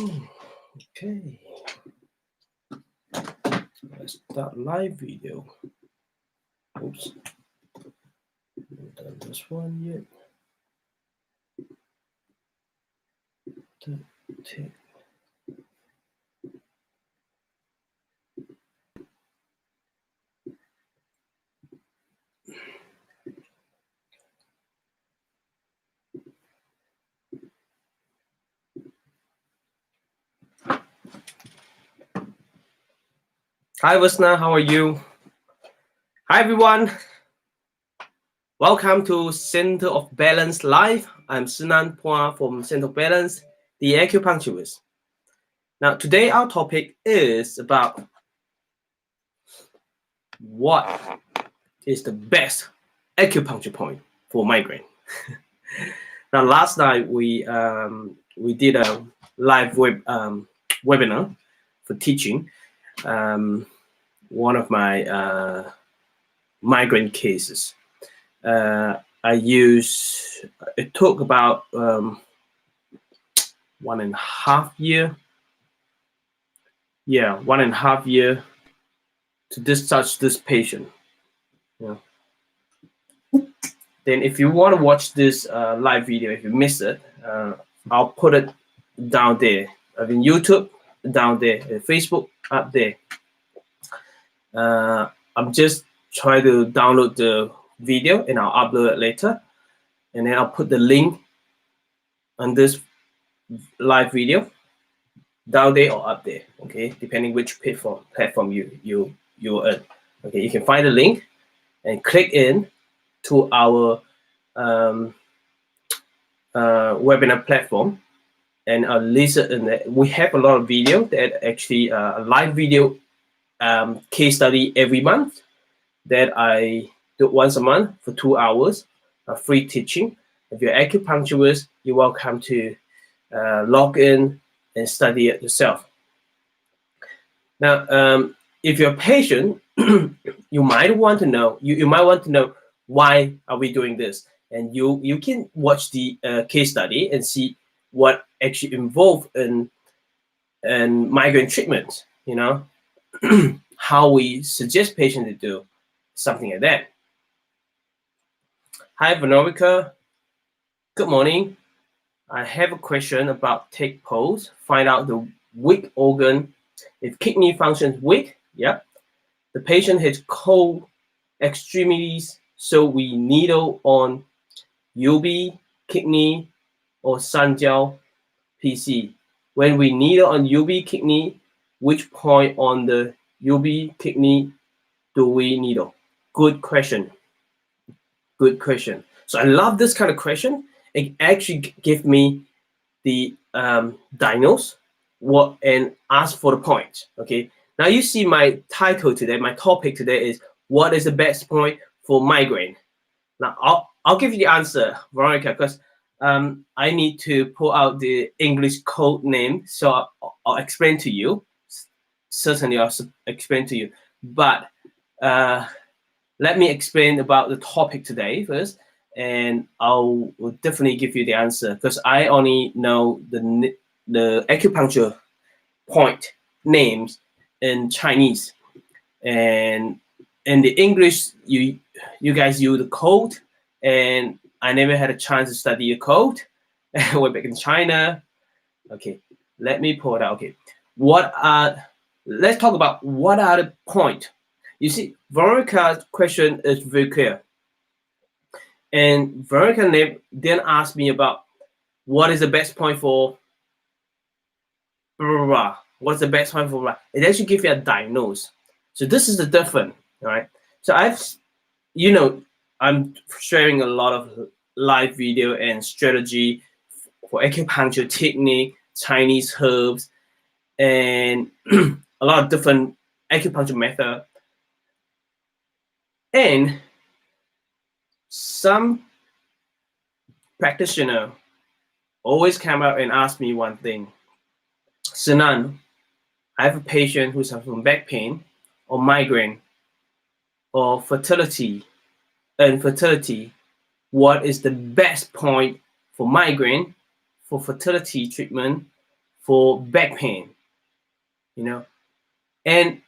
Okay, let's start live video. Oops, haven't done this one yet. Hi Vasna, how are you? Hi everyone. Welcome to Center of Balance Live. I'm Szenan-Balance from Center of Balance, the acupuncturist. Now today our topic is about what is the best acupuncture point for migraine. Now last night we did a live webinar for teaching one of my migraine cases. It took about 1.5 years. Yeah, 1.5 years to discharge this patient. Yeah. Then if you want to watch this live video, if you miss it, I'll put it down there. In YouTube, down there. Facebook, up there. I'm just trying to download the video and I'll upload it later. And then I'll put the link on this live video down there or up there, okay, depending which platform you're in. Okay, you can find the link and click in to our webinar platform and listen. And we have a lot of video that actually a live video case study every month that I do once a month for 2 hours, free teaching. If you're an acupuncturist, you're welcome to log in and study it yourself. Now, if you're a patient, you might want to know. You might want to know why are we doing this, and you can watch the case study and see what actually involved in migraine treatment. You know, how we suggest patients to do something like that. Hi, Veronica. Good morning. I have a question about take pulse. Find out the weak organ. If kidney functions weak, yeah. The patient has cold extremities, so we needle on UB kidney or Sanjiao PC. When we needle on UB kidney, which point on the UB kidney do we needle? Good question. Good question. So I love this kind of question. It actually gives me the diagnose and ask for the point. Okay. Now you see my title today. My topic today is what is the best point for migraine. Now I'll give you the answer, Veronica, because I need to pull out the English code name. So I'll explain to you. Certainly, I'll explain to you. But let me explain about the topic today first, and I'll definitely give you the answer because I only know the acupuncture point names in Chinese, and in the English you guys use the code, and I never had a chance to study a code. We're back in China. Okay, let me pull it out. Okay, let's talk about what are the point. You see, Veronica's question is very clear. And Veronica then asked me about what is the best point for blah, blah, blah. What's the best point for blah. It actually gives you a diagnose. So this is the difference, right? So I'm sharing a lot of live video and strategy for acupuncture technique, Chinese herbs, and a lot of different acupuncture method. And some practitioner always come out and ask me one thing. Szenan, I have a patient who suffers from back pain or migraine or fertility. What is the best point for migraine, for fertility treatment, for back pain, you know. And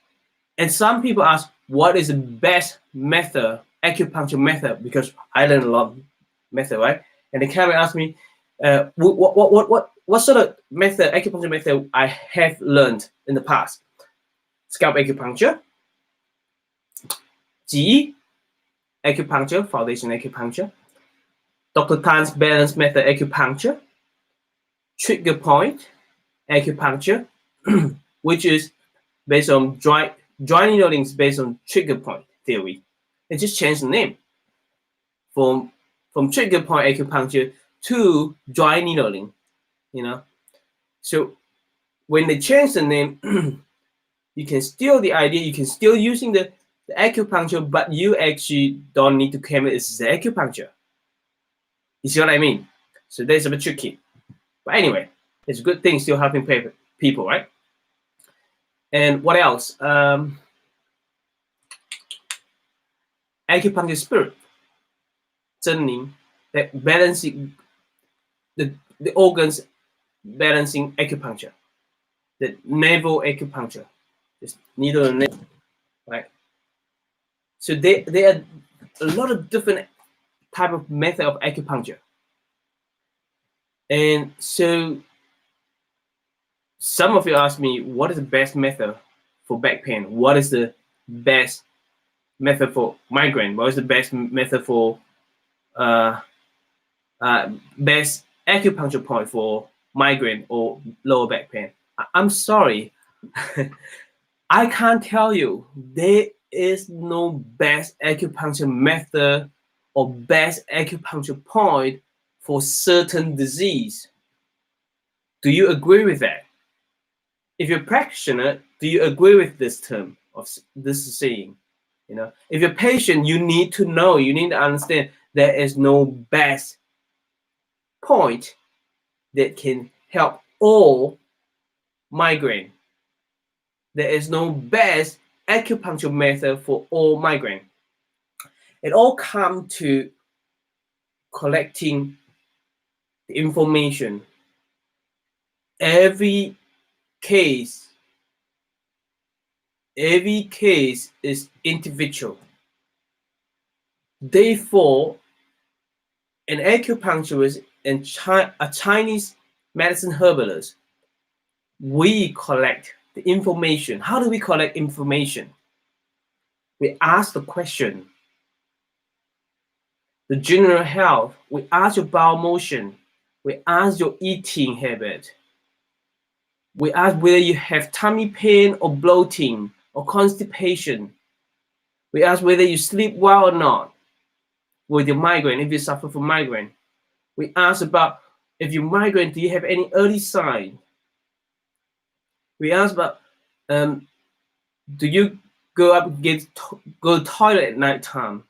some people ask, what is the best method, acupuncture method? Because I learned a lot of method, right? And they come and ask me, what sort of method, acupuncture method I have learned in the past? Scalp acupuncture, GE acupuncture, foundation acupuncture, Dr. Tan's balance method acupuncture, trigger point acupuncture, which is based on dry needling, based on trigger point theory. They just changed the name from trigger point acupuncture to dry needling, you know. So when they change the name, you can still the idea, you can still using the acupuncture, but you actually don't need to claim it as the acupuncture. You see what I mean? So that's a bit tricky. But anyway, it's a good thing still helping people, right? And what else? Acupuncture spirit, Zhenning, that balancing the organs, balancing acupuncture, the navel acupuncture, just needle and navel, right? So there are a lot of different type of method of acupuncture. And so some of you ask me, what is the best method for back pain? What is the best method for migraine? What is the best method for best acupuncture point for migraine or lower back pain? I'm sorry, I can't tell you. There is no best acupuncture method or best acupuncture point for certain disease. Do you agree with that? If you're a practitioner, do you agree with this term of this saying? You know, if you're patient, you need to know, you need to understand there is no best point that can help all migraine. There is no best acupuncture method for all migraine. It all comes to collecting the information. Every case is individual. Therefore, an acupuncturist and a Chinese medicine herbalist, we collect the information. How do we collect information? We ask the question. The general health, we ask your bowel motion. We ask your eating habit. We ask whether you have tummy pain or bloating or constipation. We ask whether you sleep well or not with your migraine, if you suffer from migraine. We ask about if you migraine, do you have any early sign? We ask about do you go up go to toilet at night time?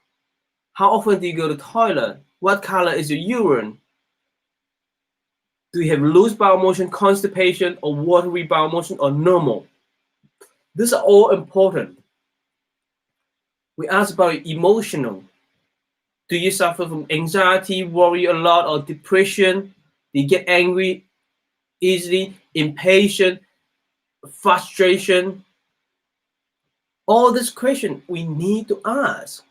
How often do you go to toilet? What color is your urine? Do you have loose bowel motion, constipation, or watery bowel motion, or normal? These are all important. We ask about emotional. Do you suffer from anxiety, worry a lot, or depression? Do you get angry easily, impatient, frustration? All these questions we need to ask.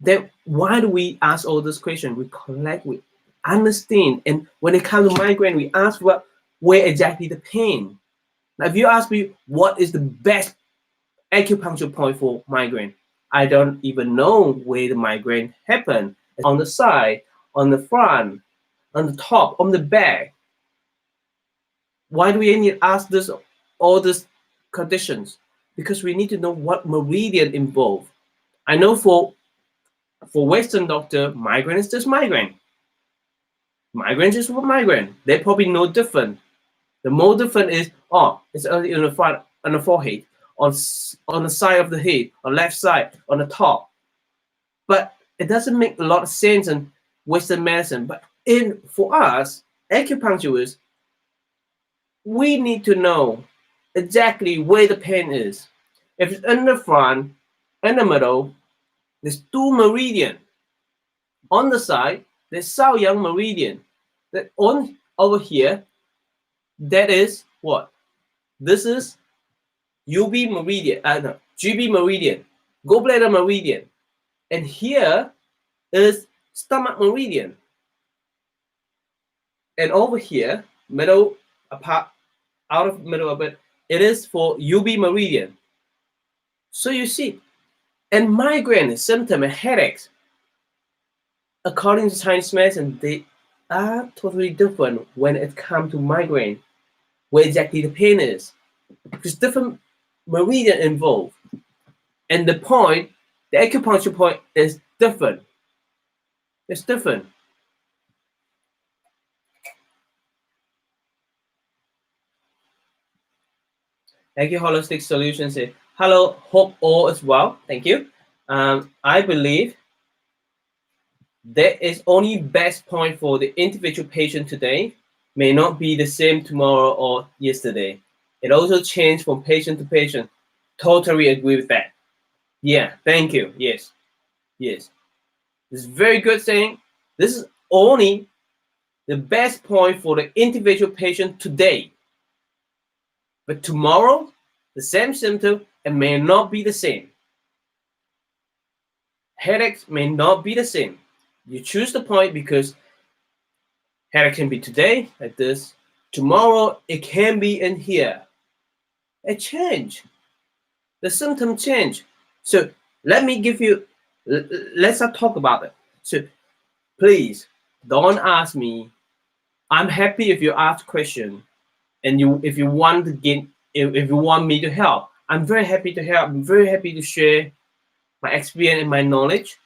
Then why do we ask all these questions? We collect, we understand, and when it comes to migraine, we ask where exactly the pain. Now, if you ask me what is the best acupuncture point for migraine, I don't even know where the migraine happens. On the side, on the front, on the top, on the back. Why do we need to ask all these conditions? Because we need to know what meridian involved. I know for Western doctor, migraine is just migraine. Migraine is just migraine. They're probably no different. The more different is, it's only in the front, on the forehead, on the side of the head, on left side, on the top. But it doesn't make a lot of sense in Western medicine. But for us, acupuncturists, we need to know exactly where the pain is. If it's in the front, in the middle, there's two meridian. On the side, there's South Yang meridian. That over here, that is what? This is UB meridian, no, GB meridian, gallbladder meridian, and here is stomach meridian, and over here, middle apart, out of middle of it, it is for UB meridian. So you see, and migraine symptom and headaches, according to Chinese medicine, they are totally different when it comes to migraine, where exactly the pain is, because different meridian involved, and the point, the acupuncture point is different. It's different. Thank you, Holistic Solutions. Hello, hope all is well. Thank you. I believe there is only best point for the individual patient today may not be the same tomorrow or yesterday. It also changes from patient to patient. Totally agree with that. Yeah, thank you. Yes, yes. It's very good saying. This is only the best point for the individual patient today. But tomorrow, the same symptom and may not be the same. Headaches may not be the same. You choose the point because headache can be today like this. Tomorrow it can be in here. It change. The symptom change. So let me give you. Let's not talk about it. So please don't ask me. I'm happy if you ask question, and if you want to get if you want me to help. I'm very happy to help. I'm very happy to share my experience and my knowledge,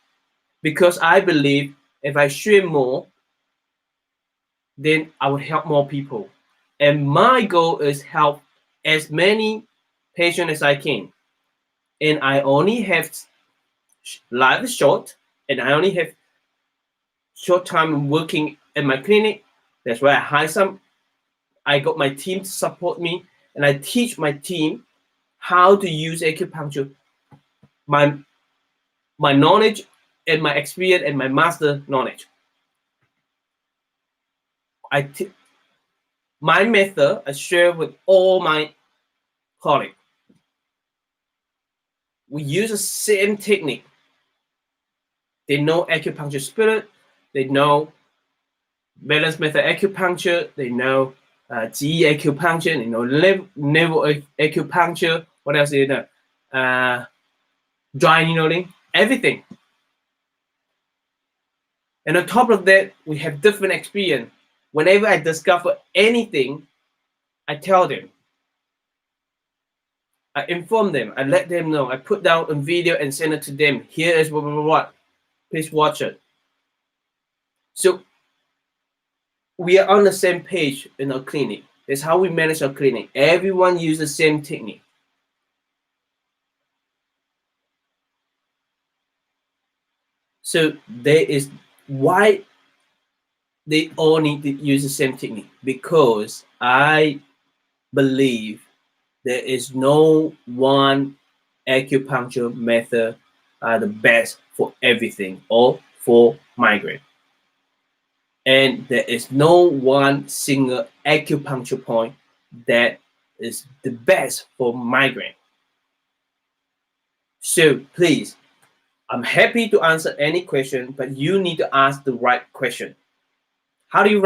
because I believe if I share more, then I will help more people. And my goal is help as many patients as I can. And I only have life is short, and I only have short time working at my clinic. That's why I hire some. I got my team to support me, and I teach my team how to use acupuncture. My knowledge and my experience and my master knowledge. My method I share with all my colleagues. We use the same technique. They know acupuncture spirit. They know balance method acupuncture. They know GE acupuncture. They know navel acupuncture. What else do you know? Dry needling. Everything. And on top of that, we have different experience. Whenever I discover anything, I tell them. I inform them. I let them know. I put down a video and send it to them. Here is what. Please watch it. So we are on the same page in our clinic. That's how we manage our clinic. Everyone uses the same technique. So there is why they all need to use the same technique, because I believe there is no one acupuncture method the best for everything or for migraine. And there is no one single acupuncture point that is the best for migraine. So please, I'm happy to answer any question, but you need to ask the right question. How do you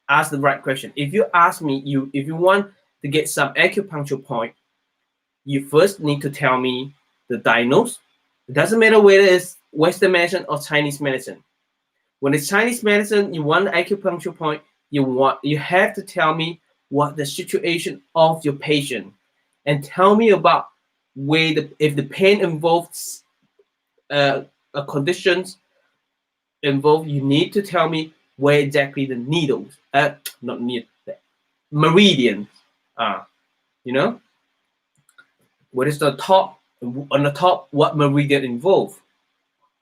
ask the right question? If you ask me, if you want to get some acupuncture point, you first need to tell me the diagnose. It doesn't matter whether it's Western medicine or Chinese medicine. When it's Chinese medicine, you want acupuncture point, you have to tell me what the situation of your patient, and tell me about if the pain involves conditions involved. You need to tell me where exactly the needles, not needle, the meridians are. You know, what is the top? On the top, what meridian involved?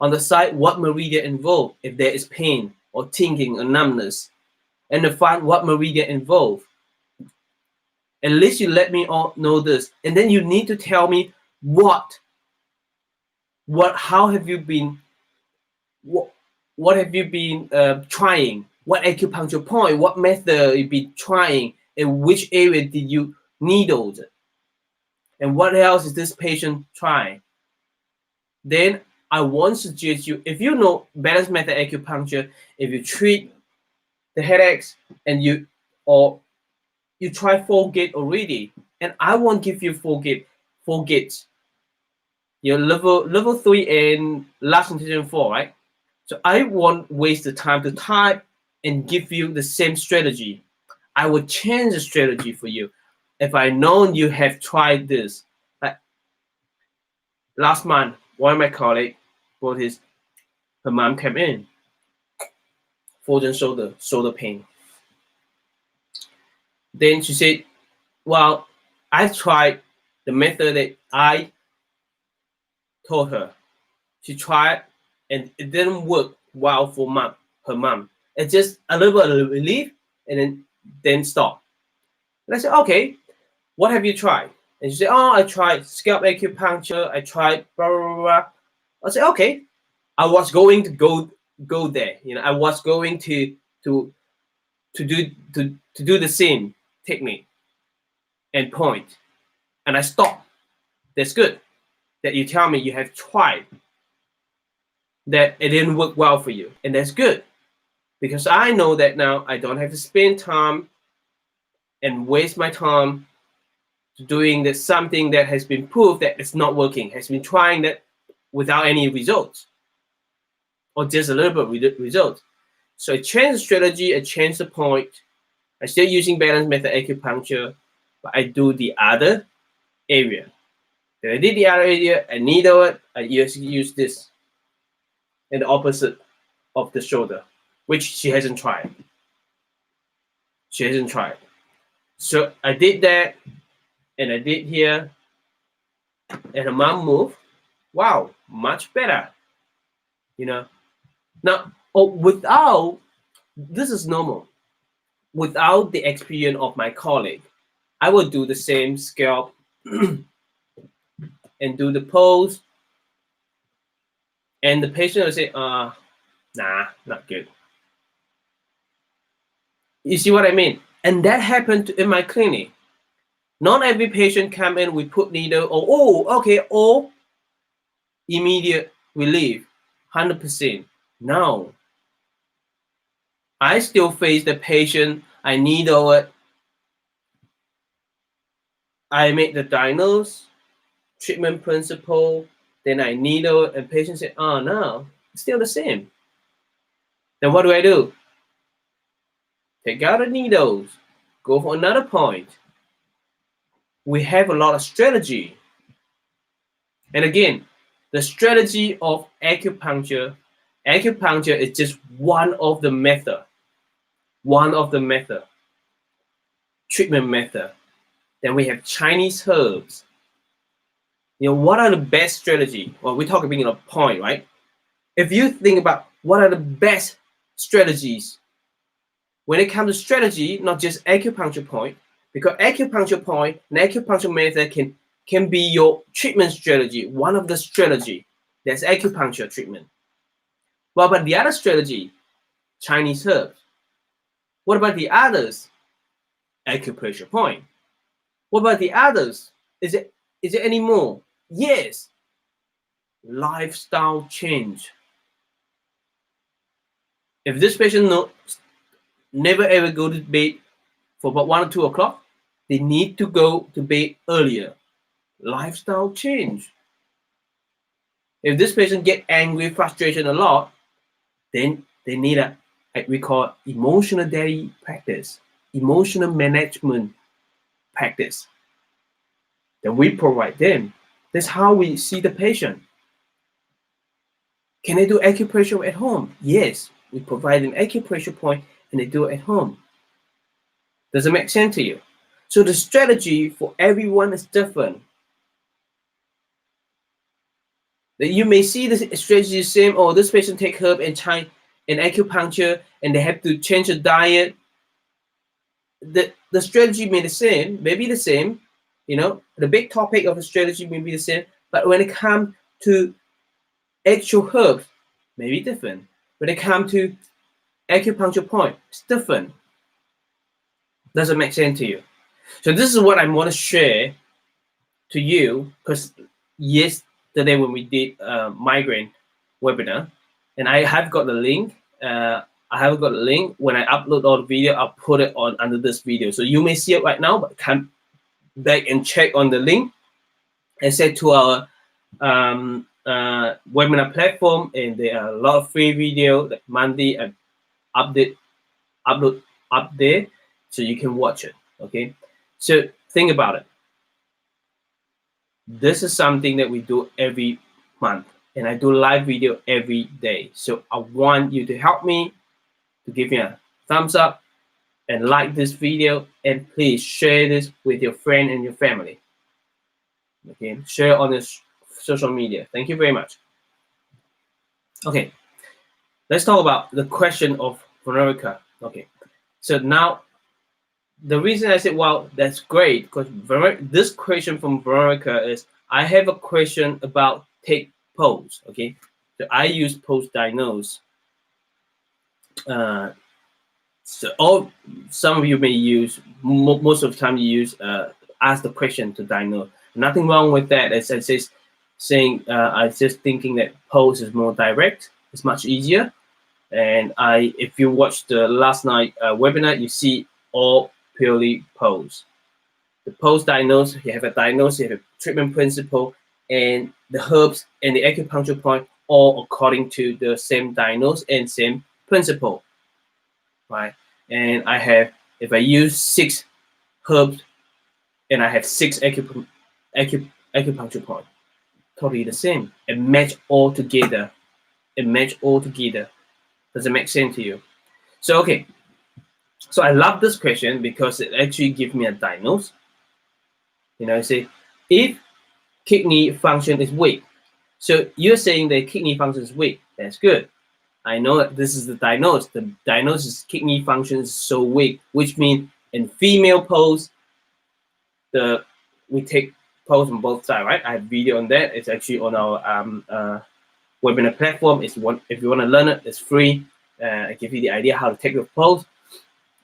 On the side, what meridian involved if there is pain or tingling or numbness? And to find what meridian involved. At least you let me all know this. And then you need to tell me how have you been, what have you been trying? What acupuncture point, what method you've been trying? in which area did you needle it, and what else is this patient trying. Then I won't suggest you, if you know balance method acupuncture, if you treat the headaches and you try 4-gate already, and I won't give you 4-gate. Your level 3 and last intention 4, right? So I won't waste the time to type and give you the same strategy. I will change the strategy for you if I know you have tried this. Like last month, one of my colleagues brought her mom came in, frozen shoulder pain. Then she said, well, I tried the method that I told her. She tried and it didn't work well for her mom. It's just a little bit of relief and then stop. And I said, okay, what have you tried? And she said, oh, I tried scalp acupuncture. I tried blah, blah, blah, blah. I said, okay. I was going to go there. I was going to do the same technique and point. And I stopped. That's good that you tell me you have tried, that it didn't work well for you. And that's good, because I know that now I don't have to spend time and waste my time doing something that has been proved that it's not working, has been trying that without any results, or just a little bit results. So I changed the strategy, I changed the point. I'm still using balance method acupuncture, but I do the other area. Then I did the other area, I needle it, I use this in the opposite of the shoulder, which she hasn't tried. She hasn't tried. So I did that, and I did here, and her mom moved. Wow, much better. Now, without, this is normal. Without the experience of my colleague, I will do the same scalp and do the pose, and the patient will say, nah, not good. You see what I mean? And that happened in my clinic. Not every patient come in, we put needle, or immediate relief, 100%. No. I still face the patient, I needle it, I make the diagnose, treatment principle, then I needle it, and patient say, oh no, it's still the same. Then what do? Take out the needles, go for another point. We have a lot of strategy. And again, the strategy of acupuncture is just one of the method. Treatment method. Then we have Chinese herbs. What are the best strategy? Well, we're talking about a point, right? If you think about what are the best strategies, when it comes to strategy, not just acupuncture point, because acupuncture point and acupuncture method can be your treatment strategy, one of the strategy. That's acupuncture treatment. What about the other strategy? Chinese herbs. What about the others? Acupressure point. What about the others? Is it any more? Yes. Lifestyle change. If this patient never ever go to bed for about 1 or 2 o'clock, they need to go to bed earlier. Lifestyle change. If this patient get angry, frustration a lot, then they need we call emotional daily practice, emotional management practice. Then we provide them. That's how we see the patient. Can they do acupressure at home? Yes, we provide an acupressure point and they do it at home. Does it make sense to you? So the strategy for everyone is different. That you may see the strategy the same. Oh, this patient take herb and acupuncture, and they have to change the diet. The strategy may be the same. The big topic of the strategy may be the same, but when it comes to actual herbs, maybe different. When it comes to acupuncture point, it's different. Does it make sense to you? So this is what I want to share to you, because yesterday when we did migraine webinar, and I have got the link. I haven't got the link. When I upload all the video, I'll put it on under this video. So you may see it right now, but come back and check on the link. I said to our webinar platform, and there are a lot of free video that Monday I upload up there, so you can watch it. Okay, so think about it. This is something that we do every month, and I do live video every day. So I want you to help me to give me a thumbs up and like this video, and please share this with your friend and your family. Okay, share on this social media. Thank you very much. Okay, let's talk about the question of Veronica. Okay, so now the reason I said, well, that's great, because this question from Veronica is, I have a question about take pose. Okay, so I use pose diagnose. So some of you may use, most of the time you use ask the question to diagnose. Nothing wrong with that. As I say, saying I was just thinking that pose is more direct. It's much easier. And if you watched the last night webinar, you see all purely pose. The pose diagnose, you have a diagnosis, you have a treatment principle, and the herbs and the acupuncture point all according to the same diagnose and same principle, right? And I have, if I use 6 herbs and I have 6 acupuncture point, totally the same, and match all together. Does it make sense to you? So okay, so I love this question because it actually gives me a diagnosis. Say if kidney function is weak. So you're saying that kidney function is weak. That's good. I know that this is the diagnosis. The diagnosis kidney function is so weak, which means in female pose, we take pose on both sides, right? I have video on that. It's actually on our webinar platform. If you want to learn it, it's free. I give you the idea how to take the pose.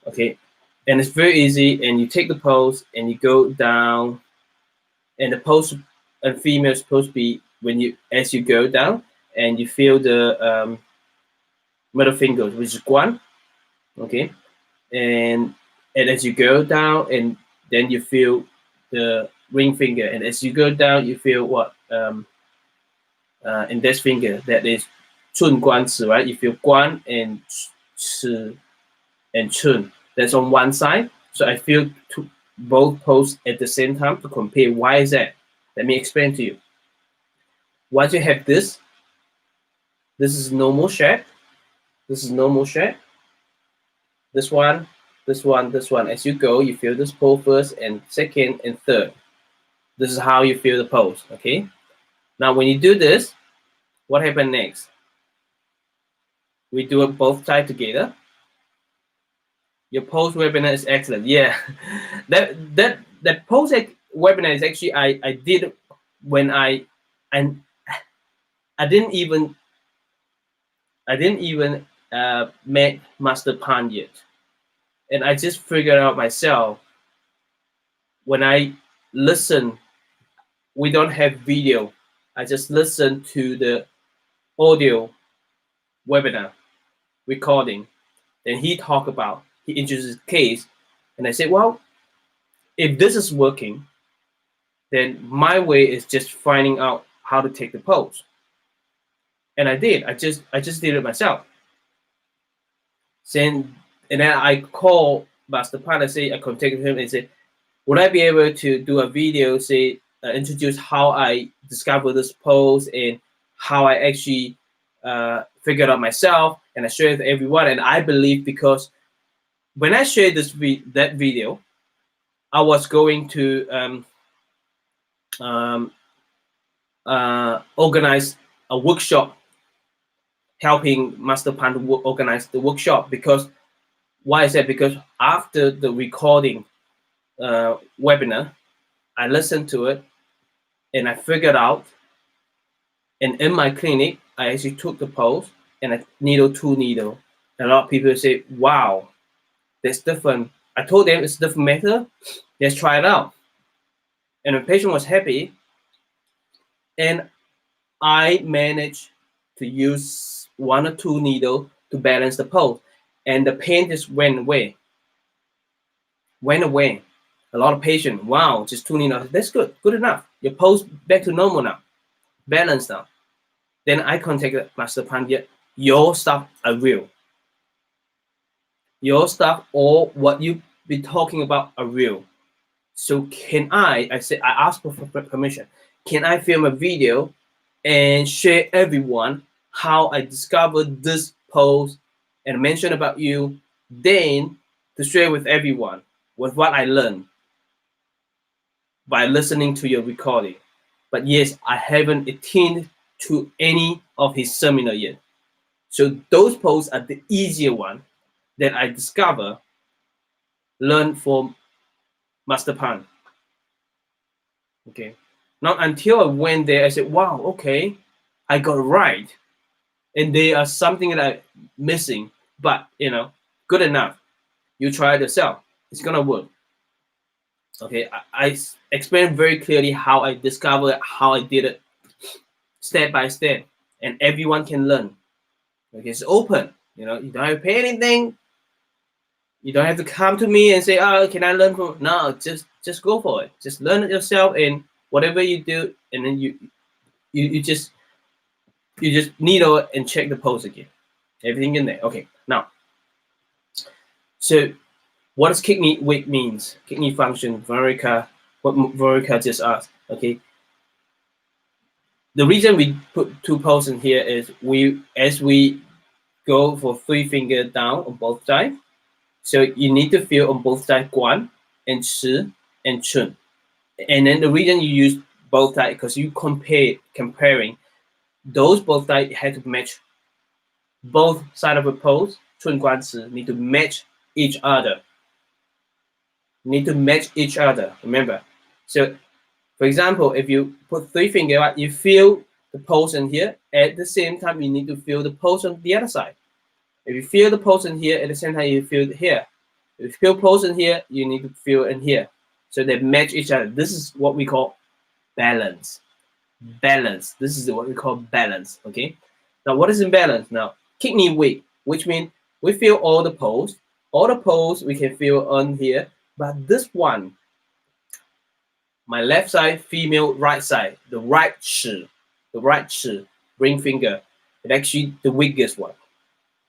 Okay, and it's very easy. And you take the pose and you go down, and the pose and female is supposed to be as you go down and you feel the middle finger, which is guan. Okay, and as you go down, and then you feel the ring finger, and as you go down, you feel what index finger, that is chun guan ci, right? You feel guan and ci and chun. That's on one side. So I feel both poses at the same time to compare. Why is that? Let me explain to you. Once you have this is normal shape. This is normal shape. This one, this one, this one. As you go, you feel this pose first and second and third. This is how you feel the pose, okay? Now, when you do this, what happens next? We do it both sides together. Your pose webinar is excellent. Yeah, that pose webinar is actually I did when I didn't even met Master Pan yet, and I just figured out myself. When I listen, we don't have video. I just listen to the audio webinar recording. Then he introduces case, and I said, well, if this is working, then my way is just finding out how to take the pose. And I did. I just did it myself. And then I call Master Pan. I contacted him and said, would I be able to do a video, say, introduce how I discovered this pose and how I actually figured out myself, and I share it with everyone. And I believe, because when I shared that video, I was going to organize a workshop, helping Master Pan to organize the workshop. Because why is that? Because after the recording webinar, I listened to it and I figured out. And in my clinic, I actually took the pose and I needle to needle. And a lot of people say, wow, that's different I told them it's a different method. Let's try it out. And the patient was happy. And I managed to use 1 or 2 needles to balance the pulse. And the pain just went away. A lot of patients, wow, just 2 needles. That's good enough. Your pulse back to normal now, balanced now. Then I contacted Master Pandya. Your stuff are real. Your stuff or what you be talking about are real. So can I said, I asked for permission. Can I film a video and share everyone how I discovered this post and mention about you, then to share with everyone with what I learned by listening to your recording. But yes, I haven't attended to any of his seminar yet. So those posts are the easier one that I discover, learn from Master Pan. Okay. Not until I went there, I said, wow, okay, I got it right. And there are something that I'm missing, but good enough. You try it yourself. It's gonna work. Okay, I explained very clearly how I discovered, how I did it, step by step, and everyone can learn. Okay, it's open. You don't have to pay anything. You don't have to come to me and say, "Oh, can I learn from?" No, just go for it. Just learn it yourself, and whatever you do, and then you just needle and check the pulse again. Everything in there. Okay, now, so what does kidney weight means? Kidney function, Veronica, what Veronica just asked. Okay, the reason we put 2 pulses in here is as we go for 3 finger down on both sides. So you need to feel on both sides Guan and Chi and Chun. And then the reason you use both sides because you comparing those both sides had to match both sides of a pose. Chun Guan Chi need to match each other. Remember. So for example, if you put 3 fingers out, you feel the pulse in here. At the same time, you need to feel the pulse on the other side. If you feel the pulse in here, at the same time, you feel it here. If you feel pulse in here, you need to feel in here. So they match each other. This is what we call balance. Balance. This is what we call balance. Okay. Now, what is imbalance? Now, kidney weight, which means we feel all the pulse. All the pulse we can feel on here. But this one, my left side, female, right side, the right chi, ring finger, it's actually the weakest one.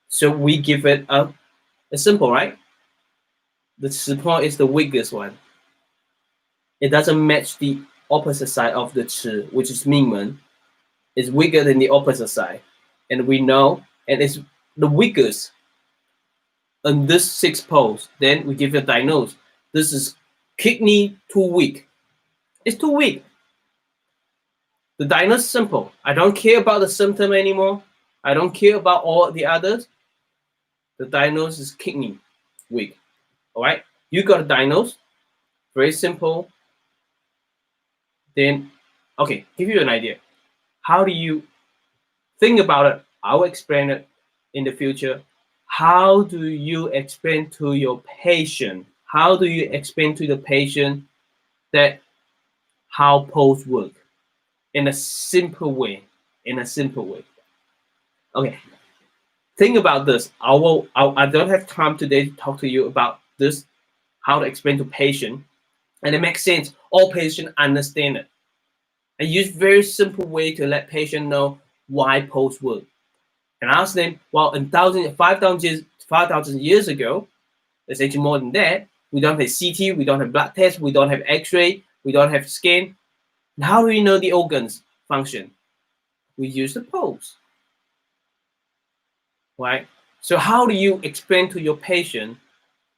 So we give it a simple, right? The support is the weakest one. It doesn't match the opposite side of the chi, which is Mingmen. It's weaker than the opposite side. And we know, and it's the weakest on this 6 poles. Then we give it a diagnose. This is kidney too weak. It's too weak. The diagnosis is simple. I don't care about the symptom anymore. I don't care about all the others. The diagnosis is kidney weak. All right, you got a diagnose. Very simple. Then, okay, give you an idea. How do you think about it? I'll explain it in the future. How do you explain to your patient? How do you explain to the patient that how pulse work in a simple way? Okay, think about this. I don't have time today to talk to you about this, how to explain to patient, and it makes sense. All patients understand it. I use very simple way to let patient know why pulse work. And ask them, well, in 5,000 years ago, it's actually more than that. We don't have CT, we don't have blood test, we don't have X-ray, we don't have scan. And how do we know the organs function? We use the pulse, right? So how do you explain to your patient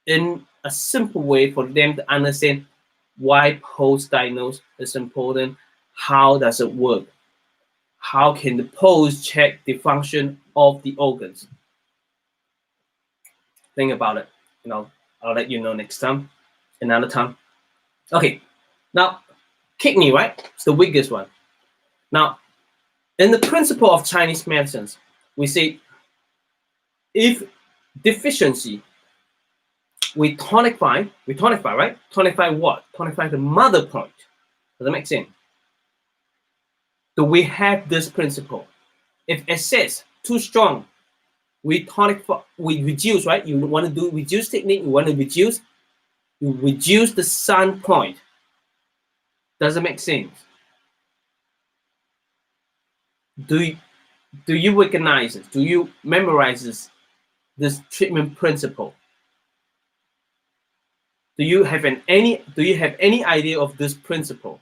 in a simple way for them to understand why pulse diagnosis is important? How does it work? How can the pulse check the function of the organs? Think about it. I'll let you know next time, another time. Okay, now kidney, right? It's the weakest one. Now, in the principle of Chinese medicines, we say if deficiency we tonify, right? Tonify what? Tonify the mother point. Does that make sense? Do we have this principle? If excess too strong, we tonify, we reduce, right? You want to do reduce technique, you want to reduce, you reduce the sun point. Does it make sense? Do you recognize it? Do you memorize this treatment principle? Do you have any idea of this principle?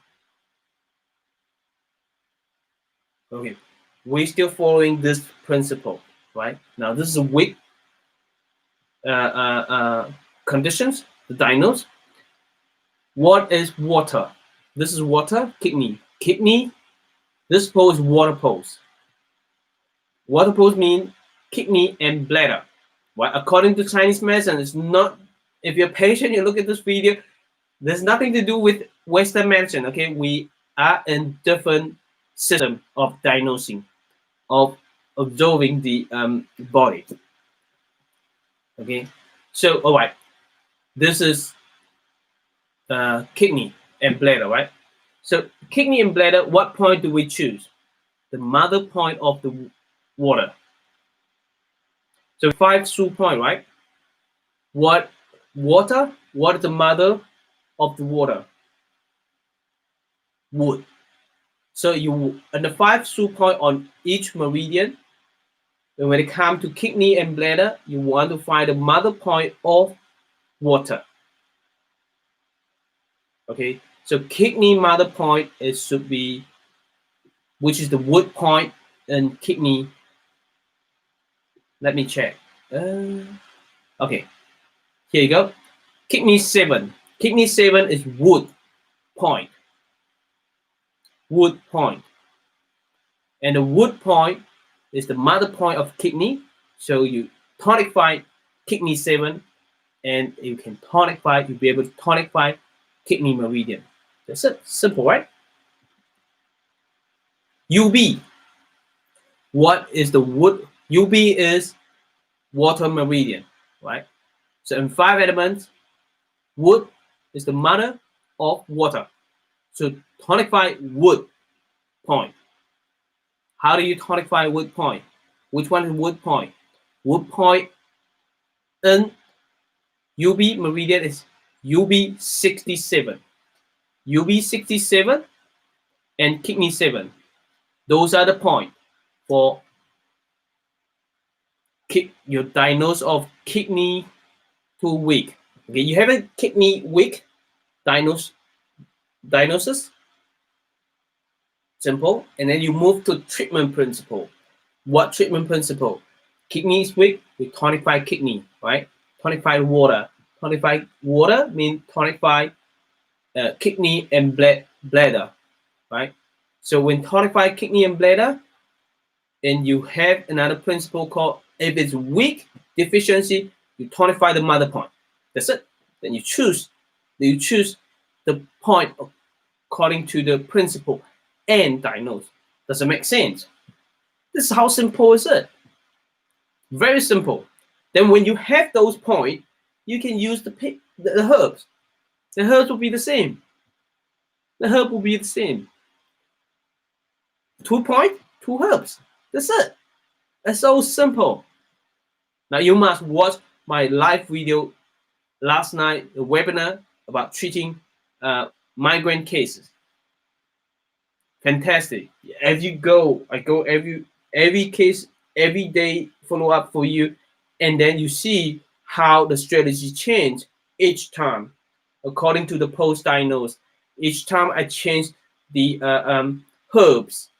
Okay, we're still following this principle, right? Now this is a weak conditions, the diagnose. What is water? This is water, kidney. Kidney, this pose water pose. Water pose means kidney and bladder. Right? According to Chinese medicine, it's not, if you're patient, you look at this video, there's nothing to do with Western medicine, okay? We are in different system of diagnosing, of observing the body. Okay, so all right, this is kidney and bladder, right? So kidney and bladder, what point do we choose? The mother point of the water. So 5 Su point, right? What water? What is the mother of the water? Wood. So you, and the 5 Su point on each meridian, and when it comes to kidney and bladder, you want to find the mother point of water. Okay, so kidney mother point is should be, which is the wood point, and kidney. Let me check. Okay, here you go. Kidney 7. Kidney 7 is wood point. Wood point. And the wood point is the mother point of kidney. So you tonify kidney 7, and you can tonify, you'll be able to tonify kidney meridian. That's it. Simple, right? UB. What is the wood? UB is water meridian, right? So in 5 elements, wood is the mother of water. So tonify wood point. How do you tonify wood point? Which one is wood point? Wood point in UB meridian is UB 67. UB 67 and kidney 7. Those are the points for your diagnosis of kidney too weak. Okay, you have a kidney weak diagnosis. Simple. And then you move to treatment principle. What treatment principle? Kidney is weak, we tonify kidney, right? Tonify water. Tonify water means tonify kidney and bladder, right? So when tonify kidney and bladder, and you have another principle called, if it's weak deficiency, you tonify the mother point. That's it. Then you choose the point according to the principle and diagnose. Does it make sense? This is how simple is it. Very simple. Then when you have those points, you can use the herbs. The herbs will be the same. The herb will be the same. 2 points, 2 herbs. That's it. It's so simple. Now you must watch my live video last night, the webinar about treating migraine cases. Fantastic. As you go, I go every case, every day, follow up for you, and then you see how the strategy change each time according to the post-diagnose. Each time I change the herbs.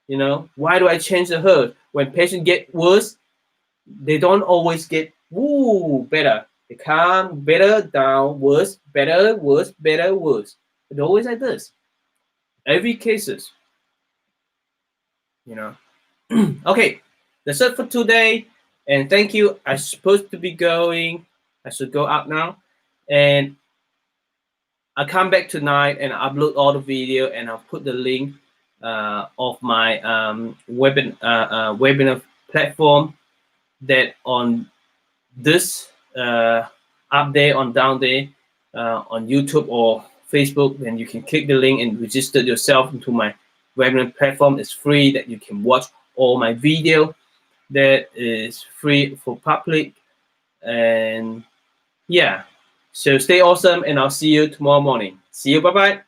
You know, why do I change the herb? When patients get worse, they don't always get better. They come better, down, worse, better, worse, better, worse. It's always like this. Every cases. You know. Okay, that's it for today. And thank you. I'm supposed to be going. I should go out now. And I'll come back tonight and upload all the video, and I'll put the link of my webinar platform that on this up there on down there on YouTube or Facebook, then you can click the link and register yourself into my webinar platform. It's free, that you can watch all my video that is free for public. And yeah, so stay awesome, and I'll see you tomorrow morning. See you. Bye-bye.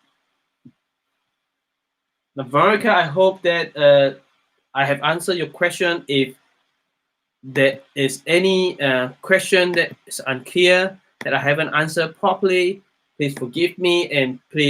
Veronica, I hope that I have answered your question. If there is any question that is unclear, that I haven't answered properly, please forgive me, and please